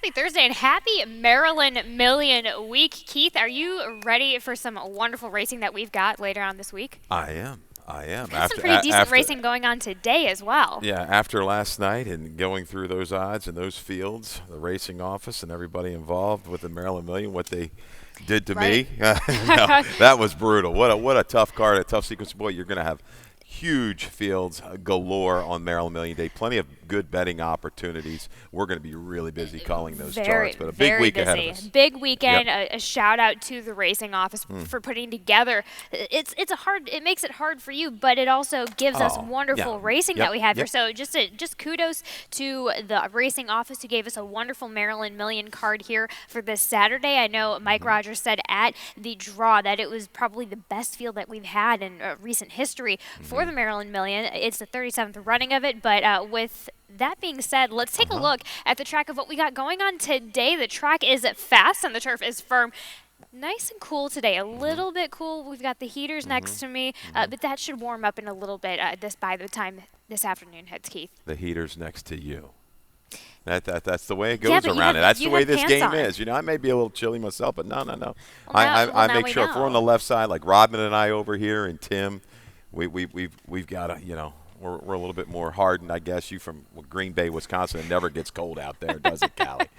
Happy Thursday and happy Maryland Million Week. Keith, are you ready for some wonderful racing that we've got later on this week? I am. I am. Got some pretty decent racing going on today as well. Yeah, after last night and going through those odds and those fields, the racing office and everybody involved with the Maryland Million, what they did to me, no, that was brutal. What a tough card, a tough sequence. Boy, you're going to have huge fields galore on Maryland Million Day. Plenty of good betting opportunities. We're going to be really busy calling those charts, but a big week ahead of us. Big weekend. Yep. A shout out to the racing office for putting together. It makes it hard for you, but it also gives us wonderful racing that we have here. So just kudos to the racing office who gave us a wonderful Maryland Million card here for this Saturday. I know Mike Rogers said at the draw that it was probably the best field that we've had in recent history for the Maryland Million. It's the 37th running of it, but with that being said, let's take a look at the track of what we got going on today. The track is fast and the turf is firm. Nice and cool today, a little bit cool. We've got the heaters next to me, but that should warm up in a little bit by the time this afternoon hits, Keith. The heaters next to you. That's the way it goes around it. That's the way this game is. You know, I may be a little chilly myself, but no. Well, I make sure if we're on the left side, like Rodman and I over here, and Tim, we've got to, you know, we're a little bit more hardened, I guess. You from Green Bay, Wisconsin, it never gets cold out there, does it, Callie?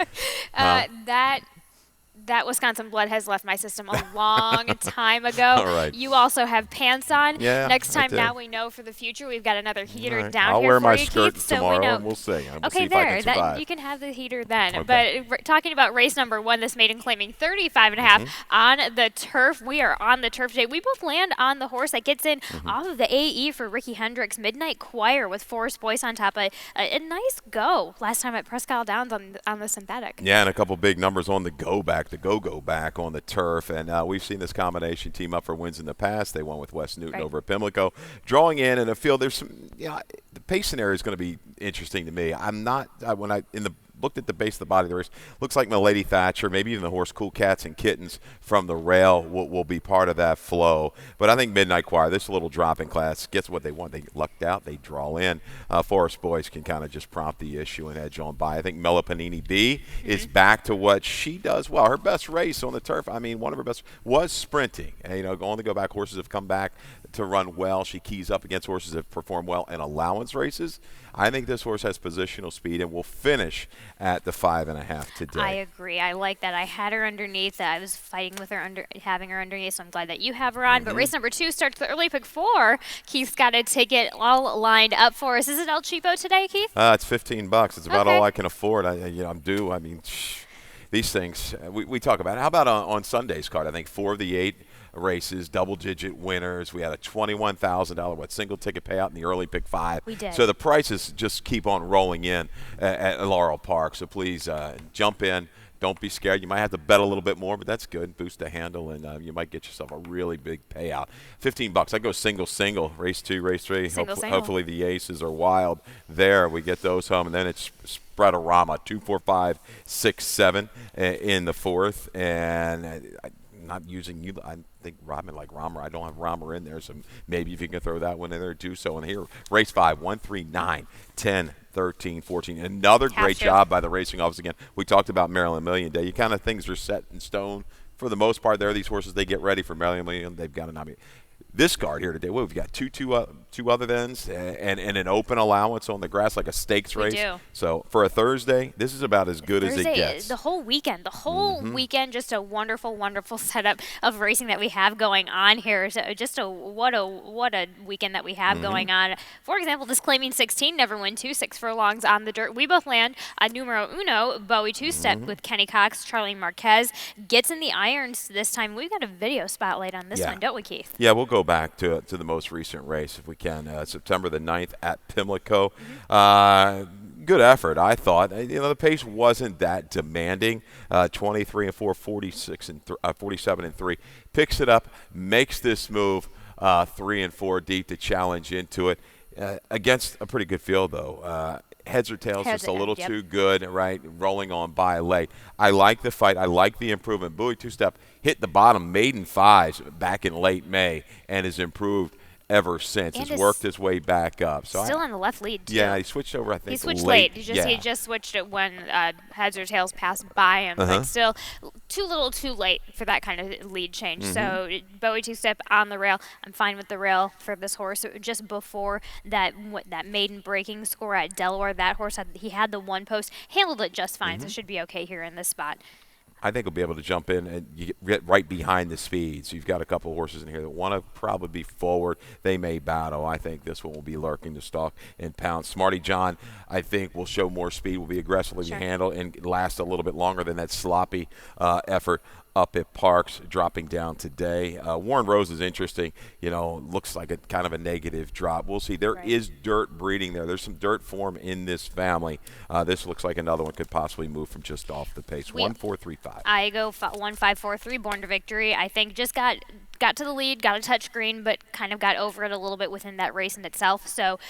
That Wisconsin blood has left my system a long time ago. All right. You also have pants on. Yeah, Next time, now we know for the future we've got another heater down I'll here wear for my you, skirt Keith, tomorrow, so we know. and we'll see. We'll Okay, see if I can survive. you can have the heater then. Okay. But talking about race number 1, this maiden claiming 35.5 on the turf. We are on the turf today. We both land on the horse that gets in off of the AE for Ricky Hendricks. Midnight Choir with Forrest Boyce on top. A nice go last time at Presque Isle Downs on the synthetic. Yeah, and a couple big numbers on the go back on the turf. And we've seen this combination team up for wins in the past. They won with West Newton over at Pimlico. Drawing in a field, there's some, the pace scenario is going to be interesting to me. I'm not, when I looked at the base of the body of the race, looks like Milady Thatcher, maybe even the horse Cool Cats and Kittens from the rail will be part of that flow. But I think Midnight Choir, this little drop in class, gets what they want. They lucked out. They draw in. Forrest Boyce can kind of just prompt the issue and edge on by. I think Mela Panini B is back to what she does well. Her best race on the turf, I mean, one of her best was sprinting. And, on the go back, horses have come back to run well. She keys up against horses that perform well in allowance races. I think this horse has positional speed and will finish at the 5.5 today. I agree. I like that. I had her underneath. I was fighting with her having her underneath, so I'm glad that you have her on. But race number 2 starts the early pick 4. Keith's got a ticket all lined up for us. Is it El Cheapo today, Keith? It's $15. It's about all I can afford. I'm due. I mean, these things we talk about. How about on Sunday's card? I think 4 of the 8 races, double-digit winners. We had a $21,000 single ticket payout in the early pick 5. We did. So the prices just keep on rolling in at Laurel Park. So please jump in. Don't be scared. You might have to bet a little bit more, but that's good. Boost the handle, and you might get yourself a really big payout. $15. I go single. Race 2, race 3. Hopefully the aces are wild. There, we get those home, and then it's spread-a-rama, 2, 4, 5, 6, 7 in the 4th, and not using you. I think Rodman like Romer. I don't have Romer in there, so maybe if you can throw that one in there, do so. And here, race 5, 1, 3, 9, 10, 13, 14. Another great job by the racing office again. We talked about Maryland Million Day. You kind of things are set in stone for the most part. There are these horses. They get ready for Maryland Million. They've got an this card here today. We've got two other thens and an open allowance on the grass, like a stakes race. We do. So for a Thursday, this is about as good as it gets. The whole weekend, weekend, just a wonderful, wonderful setup of racing that we have going on here. So just what a weekend that we have going on. For example, this claiming 16 never win 6 furlongs on the dirt. We both land on numero uno, Bowie two-step with Kenny Cox, Charlene Marquez gets in the irons this time. We've got a video spotlight on this one, don't we, Keith? Yeah, we'll go back to the most recent race if we can. September the 9th at Pimlico. Good effort, I thought. The pace wasn't that demanding. 23 and 4, 46 and 47 and 3. Picks it up, makes this move 3 and 4 deep to challenge into it against a pretty good field though. Heads or tails, just a little too good, right? Rolling on by late. I like the fight. I like the improvement. Bowie two-step hit the bottom maiden 5s back in late May and has improved ever since. And Has worked his way back up. So still on the left lead, too. Yeah, he switched over, I think, he switched late. He just switched it when heads or tails passed by him. But still, too little too late for that kind of lead change. So Bowie two-step on the rail. I'm fine with the rail for this horse. Just before that maiden breaking score at Delaware, that horse, he had the one post, handled it just fine, so should be okay here in this spot. I think he'll be able to jump in and you get right behind the speeds. You've got a couple of horses in here that want to probably be forward. They may battle. I think this one will be lurking to stalk and pounce. Smarty John, I think, will show more speed, will be aggressively handled, and last a little bit longer than that sloppy effort up at Parks, dropping down today. Warren Rose is interesting. Looks like a kind of a negative drop. We'll see. There is dirt breeding there. There's some dirt form in this family. This looks like another one could possibly move from just off the pace. 1-4-3-5. I go 1-5-4-3, Born to Victory. I think just got to the lead, got a touch green, but kind of got over it a little bit within that race in itself. So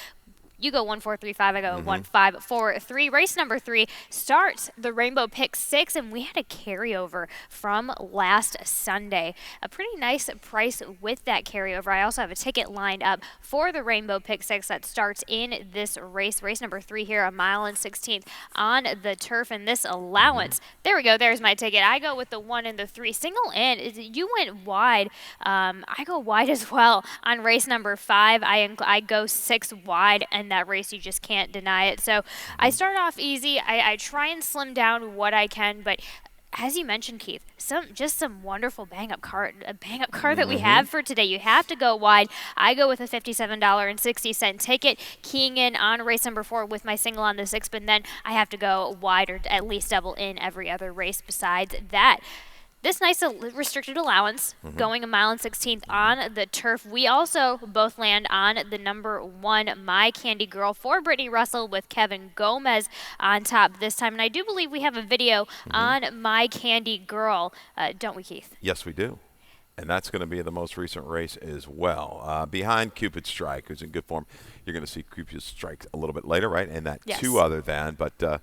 you go 1-4-3-5. I go 1-5-4-3. Race number 3 starts the Rainbow Pick 6, and we had a carryover from last Sunday. A pretty nice price with that carryover. I also have a ticket lined up for the Rainbow Pick 6 that starts in this race. Race number 3 here, a mile and 16th on the turf, and this allowance. There we go. There's my ticket. I go with the 1 and the 3. Single in. You went wide. I go wide as well on race number 5. I go 6 wide, and that race, you just can't deny it. So I start off easy. I try and slim down what I can, but as you mentioned, Keith, some wonderful bang-up card that we have for today. You have to go wide. I go with a $57.60 ticket, keying in on race number 4 with my single on the 6, but then I have to go wide or at least double in every other race besides that. This nice restricted allowance, going a mile and 16th on the turf. We also both land on the number 1, My Candy Girl, for Brittany Russell with Kevin Gomez on top this time. And I do believe we have a video on My Candy Girl, don't we, Keith? Yes, we do. And that's going to be the most recent race as well. Behind Cupid Strike, who's in good form. You're going to see Cupid Strike a little bit later, right? And that 2 other than. But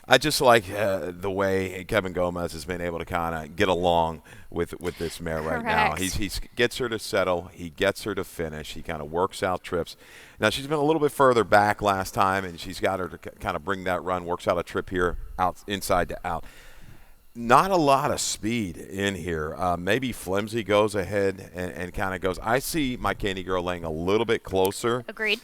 I just like the way Kevin Gomez has been able to kind of get along with this mare right now. He gets her to settle. He gets her to finish. He kind of works out trips. Now, she's been a little bit further back last time, and she's got her to kind of bring that run, works out a trip here, out inside to out. Not a lot of speed in here. Maybe Flimsy goes ahead and kind of goes. I see My Candy Girl laying a little bit closer. Agreed.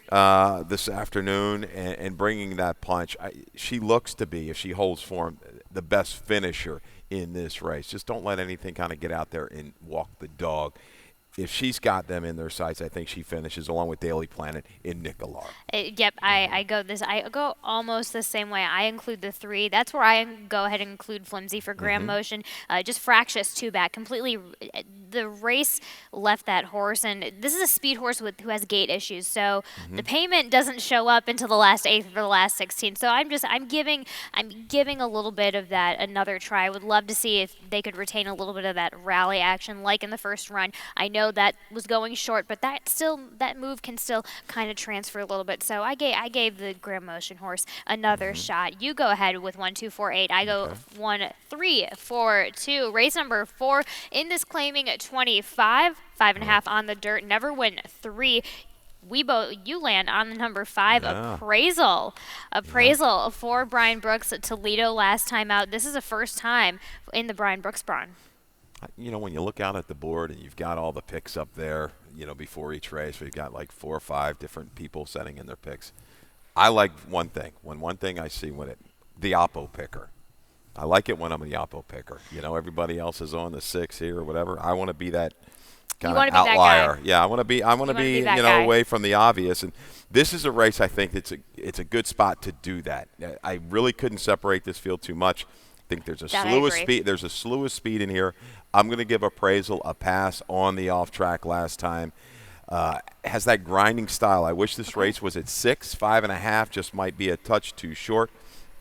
This afternoon and bringing that punch. She looks to be, if she holds form, the best finisher in this race. Just don't let anything kind of get out there and walk the dog. If she's got them in their sights, I think she finishes along with Daily Planet in Nicolar. Yep, I go almost the same way. I include the 3. That's where I go ahead and include Flimsy for Graham Motion. Just fractious 2 back. Completely, the race left that horse, and this is a speed horse who has gait issues. So the payment doesn't show up until the last 8th or the last 16th. So I'm giving a little bit of that another try. I would love to see if they could retain a little bit of that rally action like in the first run. I know that was going short, but that move can still kind of transfer a little bit. So I gave the Graham Motion horse another shot. You go ahead with 1-2-4-8. I go 1-3-4-2. Race number 4 in this claiming 25, 5.5 on the dirt. Never win 3. You land on the number 5, Appraisal for Brian Brooks at Toledo last time out. This is the first time in the Brian Brooks barn. When you look out at the board and you've got all the picks up there, before each race, we've got like 4 or 5 different people setting in their picks. I like one thing. One thing I see the Oppo picker. I like it when I'm the Oppo picker. Everybody else is on the 6 here or whatever. I want to be that kind of outlier. Yeah, I want to be away from the obvious. And this is a race I think it's a good spot to do that. I really couldn't separate this field too much. I think there's a slew of speed. There's a slew of speed in here. I'm going to give Appraisal a pass on the off track last time. Has that grinding style. I wish this race was at 6, 5.5. Just might be a touch too short.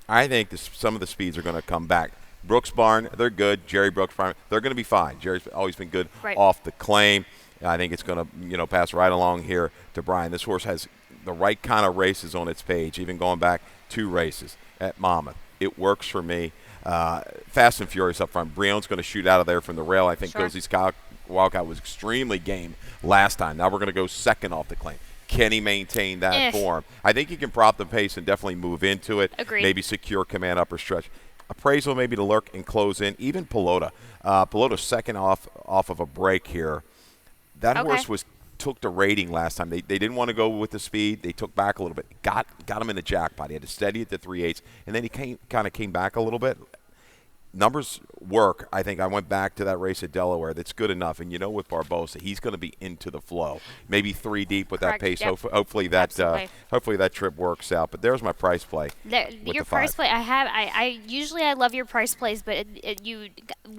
I think some of the speeds are going to come back. Brooks Barn, they're good. Jerry Brooks Barn, they're going to be fine. Jerry's always been good off the claim. I think it's going to pass right along here to Brian. This horse has the right kind of races on its page, even going back 2 races at Monmouth. It works for me. Fast and Furious up front. Brion's going to shoot out of there from the rail. I think Cozy's Wildcat was extremely game last time. Now we're going to go second off the claim. Can he maintain that form? I think he can prop the pace and definitely move into it. Agreed. Maybe secure command upper stretch. Appraisal maybe to lurk and close in. Even Pelota. Pelota's second off of a break here. That horse took the rating last time. They didn't want to go with the speed. They took back a little bit. Got him in the jackpot. He had to steady at the 3/8, and then he kind of came back a little bit. Numbers work. I think I went back to that race at Delaware. That's good enough. And with Barbosa, he's going to be into the flow. Maybe 3 deep with that pace. Yep. Hopefully that trip works out. But there's my price play. Your price play, I usually I love your price plays, but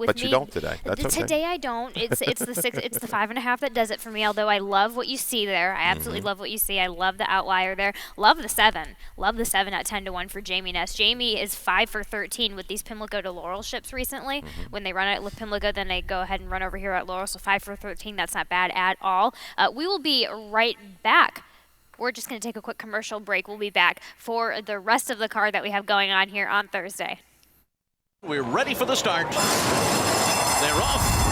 But you don't today. That's okay. Today I don't. It's the 5.5 that does it for me. Although I love what you see there. I absolutely love what you see. I love the outlier there. Love the 7. Love the 7 at 10-1 for Jamie Ness. Jamie is 5 for 13 with these Pimlico to Laurel ships recently. When they run it with Pimlico, then they go ahead and run over here at Laurel. So 5 for 13, that's not bad at all. We will be right back. We're just going to take a quick commercial break. We'll be back for the rest of the card that we have going on here on Thursday. We're ready for the start. They're off.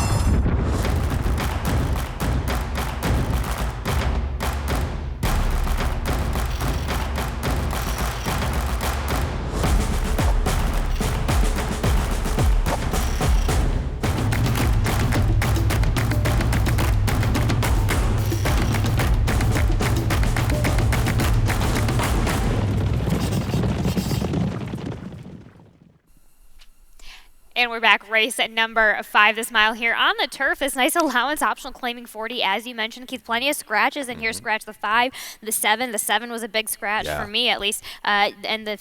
And we're back. Race at number 5 this mile here on the turf. This nice allowance optional claiming 40, as you mentioned, Keith. Plenty of scratches in here. Scratch the 5, the 7. The 7 was a big scratch for me, at least. And the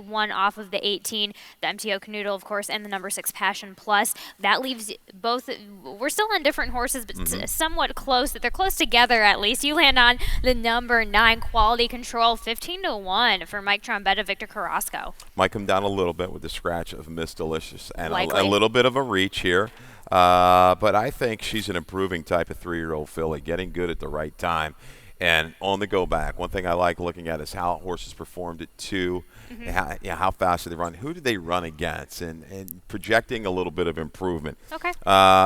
1 off of the 18, the MTO Canoodle, of course, and the number 6 Passion Plus. That leaves both. We're still on different horses, but somewhat close. They're close together, at least. You land on the number 9 Quality Control, 15-1 for Mike Trombetta, Victor Carrasco. Might come down a little bit with the scratch of Miss Delicious. And a little bit of a reach here. But I think she's an improving type of 3-year-old filly, getting good at the right time. And on the go back, one thing I like looking at is how horses performed at 2, how fast do they run, who do they run against, and projecting a little bit of improvement. Okay.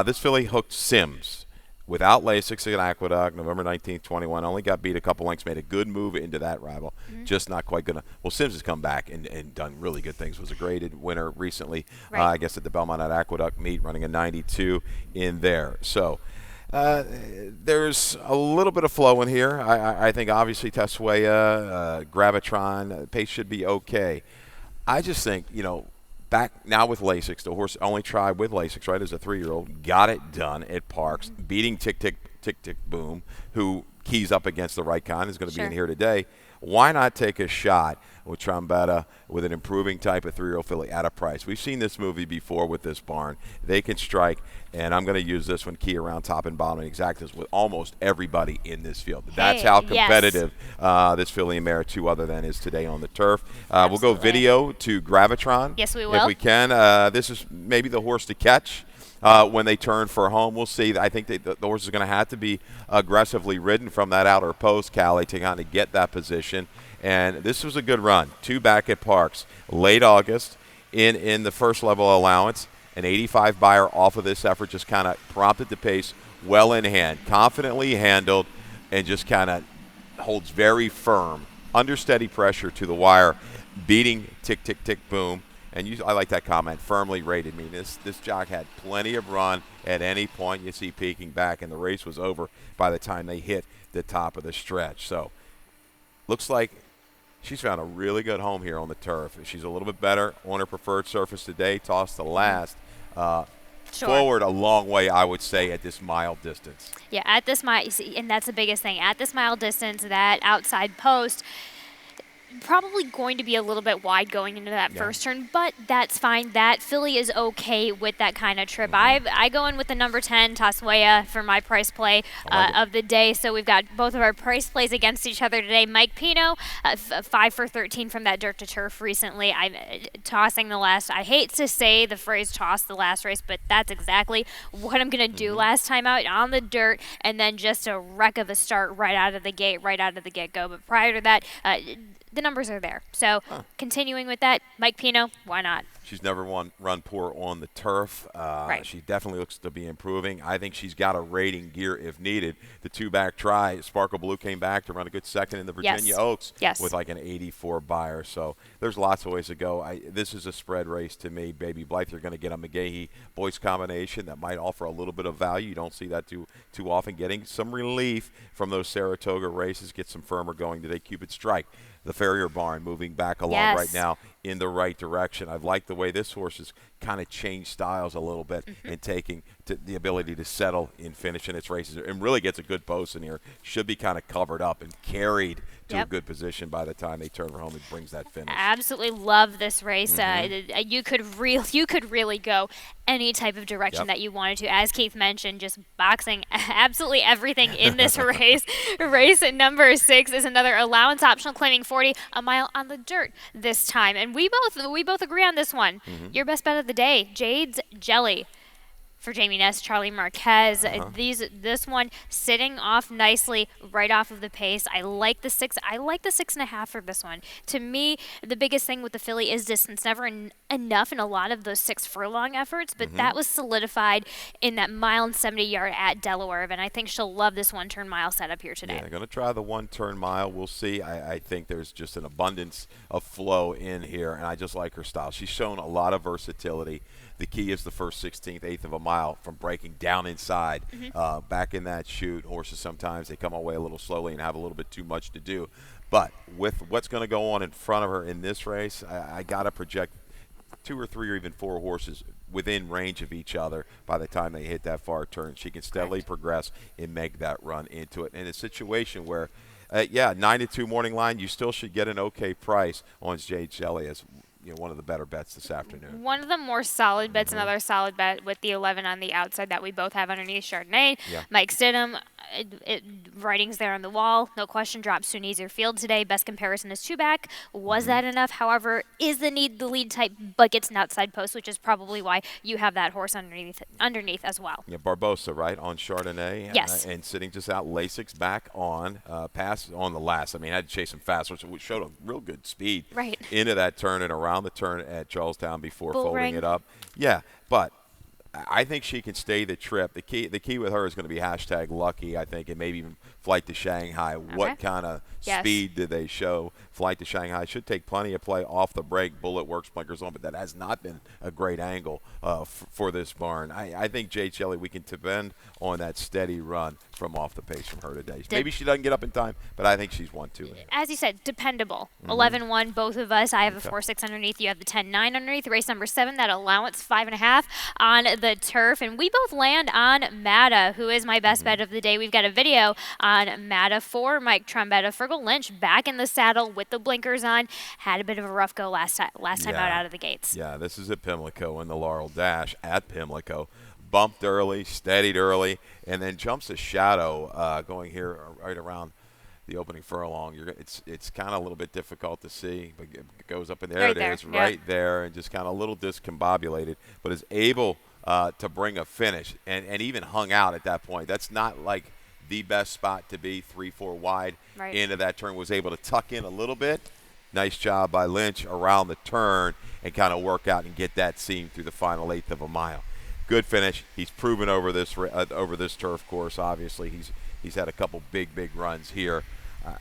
This filly hooked Sims. Without Lasix at Aqueduct, November 19th, 21. Only got beat a couple lengths, made a good move into that rival. Just not quite good enough. Well, Sims has come back and done really good things. Was a graded winner recently, I guess, at the Belmont at Aqueduct meet, running a 92 in there. So there's a little bit of flow in here. I think, obviously, Taswaya, Gravitron, pace should be okay. I just think, back now with Lasix, the horse only tried with Lasix, right, as a 3-year-old, got it done at Parks, beating Tick Tick Boom, who keys up against the right kind, is going to be in here today. Why not take a shot with Trombetta with an improving type of 3-year-old filly at a price? We've seen this movie before with this barn. They can strike, and I'm going to use this one key around top and bottom and exactas with almost everybody in this field. That's how competitive this filly and mare 2 other than is today on the turf. We'll go video to Gravitron. Yes, we will. If we can. This is maybe the horse to catch. When they turn for home, we'll see. I think the horse is going to have to be aggressively ridden from that outer post, Callie, to kind of get that position. And this was a good run. 2 back at Parks. Late August in the first level allowance. An 85 buyer off of this effort just kind of prompted the pace well in hand. Confidently handled and just kind of holds very firm. Under steady pressure to the wire. Beating Tick Tick Tick Boom. And I like that comment, firmly rated. I mean, this jock had plenty of run at any point. You see peeking back, and the race was over by the time they hit the top of the stretch. So looks like she's found a really good home here on the turf. She's a little bit better on her preferred surface today, tossed to last. Forward a long way, I would say, at this mile distance. Yeah, at this mile, and that's the biggest thing. At this mile distance, that outside post, probably going to be a little bit wide going into that first turn, but that's fine. That filly is okay with that kind of trip. I go in with the number 10, Taswaya, for my price play of the day. So we've got both of our price plays against each other today. Mike Pino, 5 for 13 from that dirt to turf recently. I'm tossing the last. I hate to say the phrase toss the last race, but that's exactly what I'm going to do last time out on the dirt, and then just a wreck of a start right out of the gate, right out of the get-go. But prior to that, the numbers are there. So continuing with that, Mike Pino, why not? She's never run poor on the turf. Right. She definitely looks to be improving. I think she's got a rating gear if needed. The two-back try, Sparkle Blue came back to run a good second in the Virginia Oaks with like an 84 buyer. So there's lots of ways to go. This is a spread race to me. Baby Blythe, you're going to get a McGahee-Boyce combination that might offer a little bit of value. You don't see that too often. Getting some relief from those Saratoga races, get some firmer going today. Cupid Strike, the Farrier Barn, moving back along right now in the right direction. I've liked the way this horse has kind of changed styles a little bit and taking the ability to settle in finishing its races and really gets a good post in here. Should be kind of covered up and carried to a good position by the time they turn her home and brings that finish. Absolutely love this race. You could really go any type of direction that you wanted to. As Keith mentioned, just boxing absolutely everything in this race. Race at number 6 is another allowance optional, claiming 40, a mile on the dirt this time. And we both agree on this one. Your best bet of the day, Jade's Jelly. For Jamie Ness, Charlie Marquez, this one sitting off nicely right off of the pace. I like the 6. I like the 6.5 for this one. To me, the biggest thing with the filly is distance. Never enough in a lot of those 6 furlong efforts, but that was solidified in that mile and 70 yard at Delaware, and I think she'll love this 1-turn mile setup here today. Yeah, they're going to try the 1-turn mile. We'll see. I think there's just an abundance of flow in here, and I just like her style. She's shown a lot of versatility. The key is the first 16th, 8th of a mile from breaking down inside, back in that chute. Horses sometimes they come away a little slowly and have a little bit too much to do. But with what's going to go on in front of her in this race, I got to project 2 or 3 or even 4 horses within range of each other by the time they hit that far turn. She can steadily progress and make that run into it. In a situation where, 9-2 morning line, you still should get an okay price on Jade Shelley as one of the better bets this afternoon. One of the more solid bets, another solid bet with the 11 on the outside that we both have underneath Chardonnay. Mike Stidham, writings there on the wall. No question, drops to an easier field today. Best comparison is 2-back. Was that enough? However, is the lead type, but gets an outside post, which is probably why you have that horse underneath as well. Yeah, Barbosa, right, on Chardonnay. Yes. And sitting just out. Lasix back on, pass on the last. I mean, I had to chase some fast, which showed a real good speed into that turn and around the turn at Charlestown before folding it up. Yeah, but I think she can stay the trip. The key with her is going to be #lucky, I think, and maybe even Flight to Shanghai. What kind of speed do they show? Flight to Shanghai should take plenty of play off the break. Bullet works, blinkers on, but that has not been a great angle for this barn. I think Jade Shelley, we can depend on that steady run from off the pace from her today. Maybe she doesn't get up in time, but I think she's 1-2. As you said, dependable. 11-1, both of us. I have a 4-6 underneath. You have the 10-9 underneath. Race number 7, that allowance 5.5 on the turf, and we both land on Matta, who is my best bet of the day. We've got a video on Matta for Mike Trombetta. Fergal Lynch back in the saddle with the blinkers on. Had a bit of a rough go last time out of the gates. Yeah, this is at Pimlico in the Laurel Dash at Pimlico. Bumped early, steadied early, and then jumps a shadow going here right around the opening furlong. It's kind of a little bit difficult to see, but it goes up in there. It is right there, and just kind of a little discombobulated, but is able to bring a finish and even hung out at that point. That's not like the best spot to be, 3-4 wide into that turn. Was able to tuck in a little bit. Nice job by Lynch around the turn and kind of work out and get that seam through the final 1/8 of a mile. Good finish. He's proven over this turf course. Obviously, he's had a couple big runs here.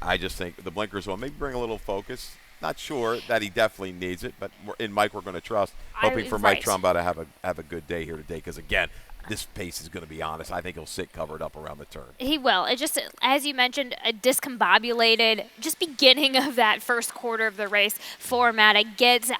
I just think the blinkers on, maybe bring a little focus. Not sure that he definitely needs it, but in Mike we're going to trust. Hoping for Mike Trumba to have a good day here today, because again, this pace is going to be honest. I think he'll sit covered up around the turn. He will. It just, as you mentioned, a discombobulated just beginning of that first quarter of the race for Matta.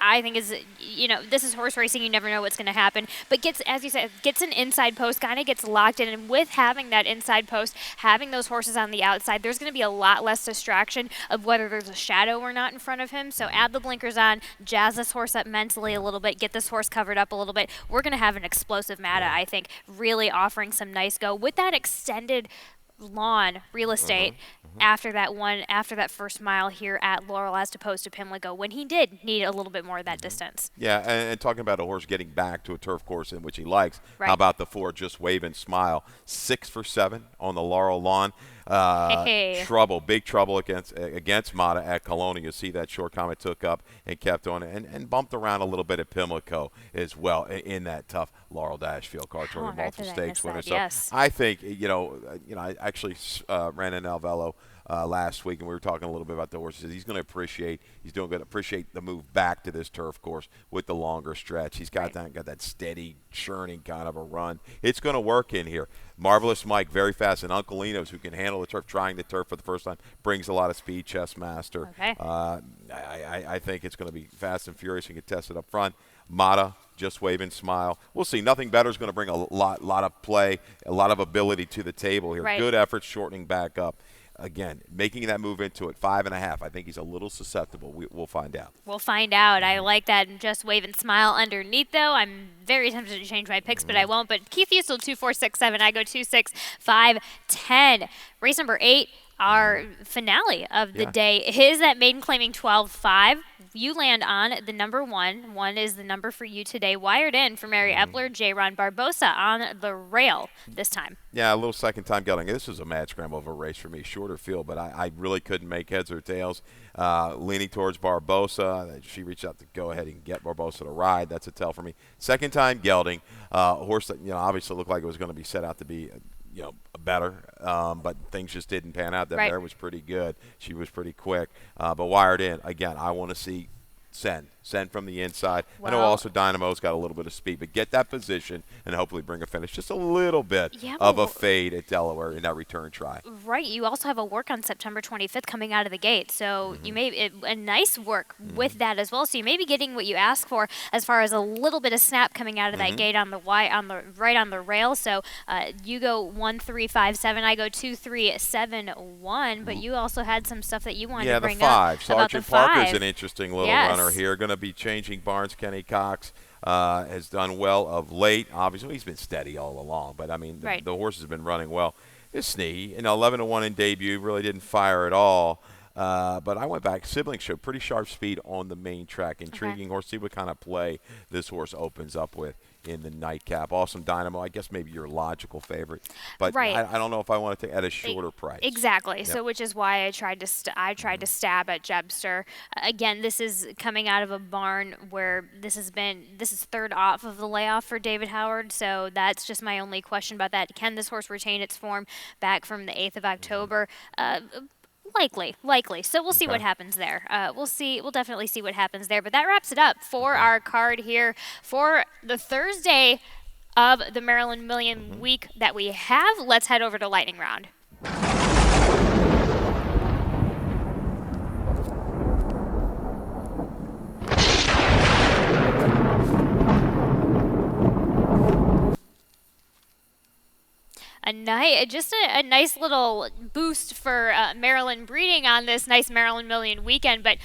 I think this is horse racing. You never know what's going to happen. But gets, as you said, gets an inside post, kind of gets locked in. And with having that inside post, having those horses on the outside, there's going to be a lot less distraction of whether there's a shadow or not in front of him. So add the blinkers on, jazz this horse up mentally a little bit, get this horse covered up a little bit. We're going to have an explosive Matta, I think, really offering some nice go with that extended lawn real estate after that first mile here at Laurel, as opposed to Pimlico, when he did need a little bit more of that distance. Yeah, and talking about a horse getting back to a turf course in which he likes, how about the 4 Just Wave and Smile? 6 for 7 on the Laurel lawn. Big trouble against Mata at Kelowna. You see that short Comet took up and kept on and bumped around a little bit at Pimlico as well in that tough Laurel Dash field car tour, multiple stakes winner. So yes. I think I actually ran in Alvelo last week, and we were talking a little bit about the horses. He's going to appreciate the move back to this turf course with the longer stretch. He's got that steady churning kind of a run. It's going to work in here. Marvelous Mike, very fast, and Uncle Lino's who can handle the turf, trying the turf for the first time, brings a lot of speed. Chess Master. Okay. I think it's going to be fast and furious and get tested up front. Mata, just wave and smile. We'll see. Nothing Better is going to bring a lot of play, a lot of ability to the table here. Right. Good effort shortening back up. Again, making that move into it, 5.5. I think he's a little susceptible. We'll find out. We'll find out. I like that. Just wave and smile underneath, though. I'm very tempted to change my picks, but I won't. But Keith Usel, 2, 4, 6, 7. I go 2, 6, 5, 10. Race number 8, our finale of the day, is that maiden claiming 12-5. You land on the number 1. 1 is the number for you today. Wired in for Mary Epler, J-Ron Barbosa on the rail this time. Yeah, a little second time gelding. This was a mad scramble of a race for me. Shorter field, but I really couldn't make heads or tails. Leaning towards Barbosa. She reached out to go ahead and get Barbosa to ride. That's a tell for me. Second time gelding. A horse that obviously looked like it was going to be set out to be better, but things just didn't pan out. That mare was pretty good. She was pretty quick, but wired in. Again, I want to see send from the inside. I know also Dynamo's got a little bit of speed, but get that position and hopefully bring a finish. Just a little bit of a fade at Delaware in that return try. Right. You also have a work on September 25th coming out of the gate, so you may a nice work with that as well. So you may be getting what you ask for as far as a little bit of snap coming out of that gate on the right on the rail. So you go 1, 3, 5, 7. I go 2, 3, 7, 1. But you also had some stuff that you wanted to bring up. Yeah, the 5. Sergeant Parker's an interesting little runner here. Going to be changing barns. Kenny Cox has done well of late. Obviously, he's been steady all along, but I mean, the horse has been running well. It's Snee, 11-1 in debut, really didn't fire at all. But I went back. Siblings showed pretty sharp speed on the main track. Intriguing horse. See what kind of play this horse opens up with in the nightcap. Awesome Dynamo. I guess maybe your logical favorite, but I don't know if I want to take at a shorter price. Exactly. Yep. So, which is why I tried to to stab at Jebster. Again, this is coming out of a barn where this is third off of the layoff for David Howard. So that's just my only question about that. Can this horse retain its form back from the 8th of October? Likely. So we'll see what happens there. We'll definitely see what happens there. But that wraps it up for our card here for the Thursday of the Maryland Million week that we have. Let's head over to Lightning Round. A nice little boost for Maryland breeding on this nice Maryland Million weekend, but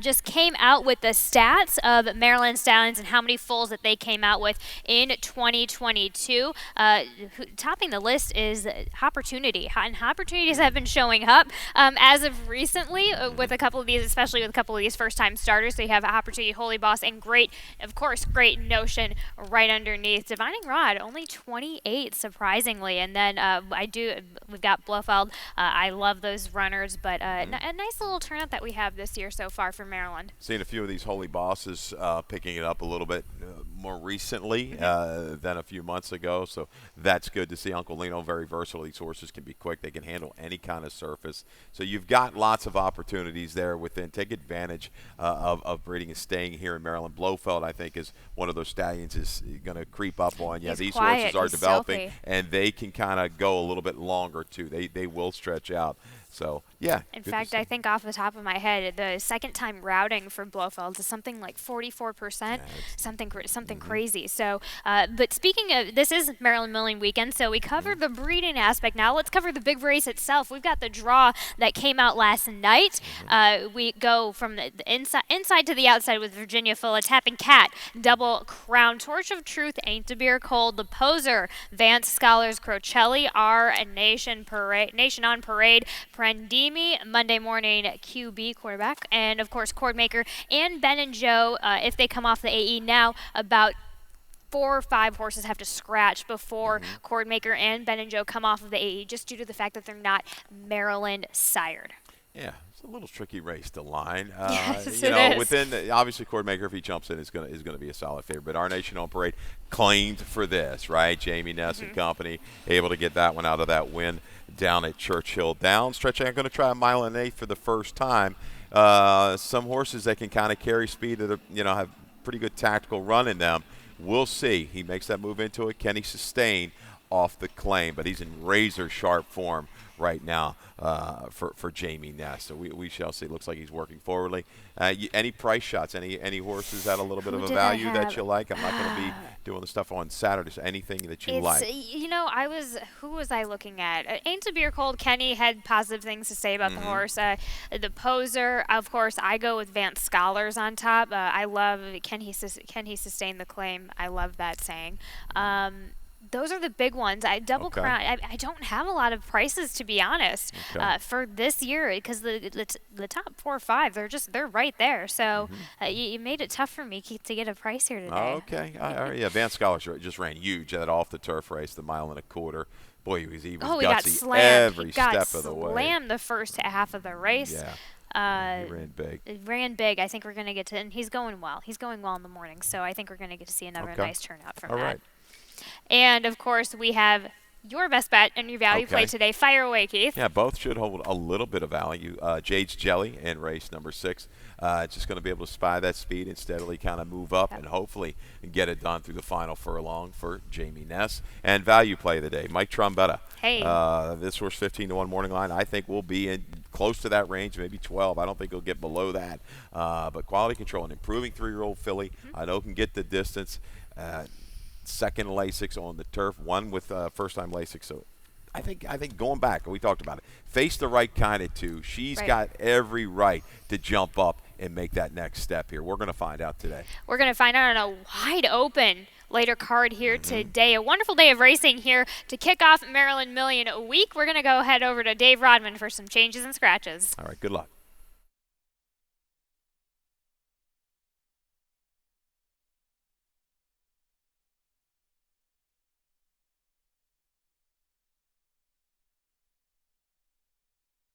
just came out with the stats of Maryland Stallions and how many foals that they came out with in 2022. Topping the list is Opportunity, and Opportunities have been showing up as of recently with a couple of these, especially with a couple of these first-time starters. So you have Opportunity, Holy Boss, and Great Notion right underneath. Divining Rod, only 28, surprisingly, and then we've got Blofeld. I love those runners, but a nice little turnout that we have this year so far for Maryland. Seen a few of these Holy Bosses picking it up a little bit more recently than a few months ago, so that's good to see. Uncle Lino, very versatile. These horses can be quick. They can handle any kind of surface. So you've got lots of opportunities there within. Take advantage of breeding and staying here in Maryland. Blofeld, I think, is one of those stallions is going to creep up on you. These quiet. Horses are He's developing, stealthy. and they can kind of go a little bit longer, too. They will stretch out. So, yeah. In fact, I think off the top of my head, the second time routing for Blofeld is something like 44%, something crazy. So, but speaking of, this is Maryland Million weekend, so we covered the breeding aspect. Now let's cover the big race itself. We've got the draw that came out last night. We go from the inside to the outside with Virginia Fulla, Tapping Cat, Double Crown, Torch of Truth, Ain't to Beer Cold, The Poser, Vance Scholars, Crocelli, Our Nation on Parade, Prendimi, Monday Morning QB quarterback, and of course Cordmaker and Ben and Joe if they come off the AE now about 4 or 5 horses have to scratch before Cordmaker and Ben and Joe come off of the AE, just due to the fact that they're not Maryland sired. Yeah, it's a little tricky race to line. Yes, you it know, is. within obviously Cordmaker, if he jumps in, is going to be a solid favorite. But Our Nation on Parade claimed for this, right? Jamie Ness and company able to get that one out of that win down at Churchill Downs. Stretch ain't going to try a mile and 1/8 for the first time. Some horses that can kind of carry speed that are, have pretty good tactical run in them. We'll see. He makes that move into it. Can he sustain off the claim? But he's in razor sharp form right now for Jamie Ness. So we shall see. Looks like he's working forwardly. Any price shots? Any horses at a little bit of a value that you like? I'm not going to be doing the stuff on Saturday. So anything that you like? Who was I looking at? Ain't to Beer Cold. Kenny had positive things to say about the horse. The Poser, of course, I go with Vance Scholars on top. I love can he sustain the claim? I love that saying. Those are the big ones. Double Crown. I don't have a lot of prices, to be honest, for this year, because the top 4 or 5 they're right there. So you made it tough for me to get a price here today. Okay. Yeah, Vance Scholars just ran huge that off the turf race, the 1.25 miles. Boy, he was got gutsy slammed. every He got step of the way. Slammed the first half of the race. Yeah. He ran big. It ran big. I think we're going to get to, and he's going well. He's going well in the morning, so I think we're going to get to see another nice turnout from that. Right. And, of course, we have your best bet and your value play today. Fire away, Keith. Yeah, both should hold a little bit of value. Jade's Jelly in race number 6. Just going to be able to spy that speed and steadily kind of move up and hopefully get it done through the final furlong for Jamie Ness. And value play of the day, Mike Trombetta. Hey. This horse 15-1 morning line, I think will be in close to that range, maybe 12. I don't think he'll get below that. But quality control, an improving 3-year-old filly. I know can get the distance. Second Lasix on the turf, one with first-time Lasix. So I think going back, we talked about it, face the right kind of 2. She's got every right to jump up and make that next step here. We're going to find out today. We're going to find out on a wide open later card here today. A wonderful day of racing here to kick off Maryland Million Week. We're going to go head over to Dave Rodman for some changes and scratches. All right, good luck.